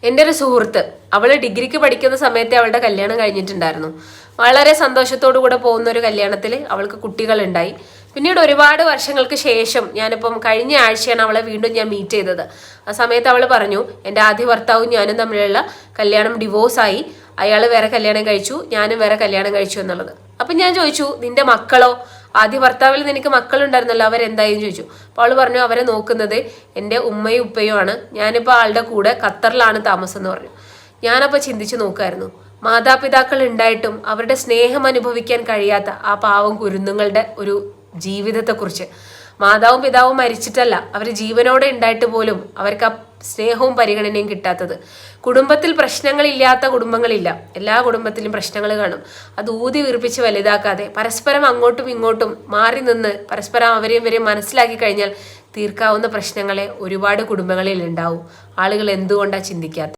എൻ്റെ ഒരു സുഹൃത്ത്, അവള് ഡിഗ്രിക്ക് പഠിക്കുന്ന സമയത്ത് അവളുടെ കല്യാണം കഴിഞ്ഞിട്ടുണ്ടായിരുന്നു. വളരെ സന്തോഷത്തോടു കൂടെ പോകുന്ന ഒരു കല്യാണത്തിൽ അവൾക്ക് കുട്ടികളുണ്ടായി. പിന്നീട് ഒരുപാട് വർഷങ്ങൾക്ക് ശേഷം ഞാനിപ്പം കഴിഞ്ഞ ആഴ്ചയാണ് അവളെ വീണ്ടും ഞാൻ മീറ്റ് ചെയ്തത്. ആ സമയത്ത് അവൾ പറഞ്ഞു, എൻ്റെ ആദ്യ ഭർത്താവും ഞാനും തമ്മിലുള്ള കല്യാണം ഡിവോഴ്സായി, അയാൾ വേറെ കല്യാണം കഴിച്ചു, ഞാനും വേറെ കല്യാണം കഴിച്ചു എന്നുള്ളത്. അപ്പം ഞാൻ ചോദിച്ചു, നിന്റെ മക്കളോ? ആദ്യ ഭർത്താവിൽ നിനക്ക് മക്കളുണ്ടായിരുന്നല്ലോ, അവരെന്തായെന്ന് ചോദിച്ചു. അപ്പോൾ അവൾ പറഞ്ഞു, അവരെ നോക്കുന്നത് എൻ്റെ ഉമ്മയും ഉപ്പയും ആണ്, ഞാനിപ്പോൾ ആളുടെ കൂടെ ഖത്തറിലാണ് താമസം എന്ന് പറഞ്ഞു. ഞാനപ്പോൾ ചിന്തിച്ചു നോക്കായിരുന്നു, മാതാപിതാക്കൾ ഉണ്ടായിട്ടും അവരുടെ സ്നേഹം അനുഭവിക്കാൻ കഴിയാത്ത ആ പാവം കുരുന്നുങ്ങളുടെ ഒരു ജീവിതത്തെക്കുറിച്ച്. മാതാവും പിതാവും മരിച്ചിട്ടല്ല, അവർ ജീവനോടെ ഉണ്ടായിട്ട് പോലും അവർക്ക് ആ സ്നേഹവും പരിഗണനയും കിട്ടാത്തത്. കുടുംബത്തിൽ പ്രശ്നങ്ങളില്ലാത്ത കുടുംബങ്ങളില്ല, എല്ലാ കുടുംബത്തിലും പ്രശ്നങ്ങൾ കാണും. അത് ഊതി വീർപ്പിച്ച് വലുതാക്കാതെ പരസ്പരം അങ്ങോട്ടും ഇങ്ങോട്ടും മാറി നിന്ന് പരസ്പരം അവരെയും ഇവരെയും മനസ്സിലാക്കി കഴിഞ്ഞാൽ തീർക്കാവുന്ന പ്രശ്നങ്ങളെ ഒരുപാട് കുടുംബങ്ങളിൽ ഉണ്ടാവും. ആളുകൾ എന്തുകൊണ്ടാണ് ചിന്തിക്കാത്തത്?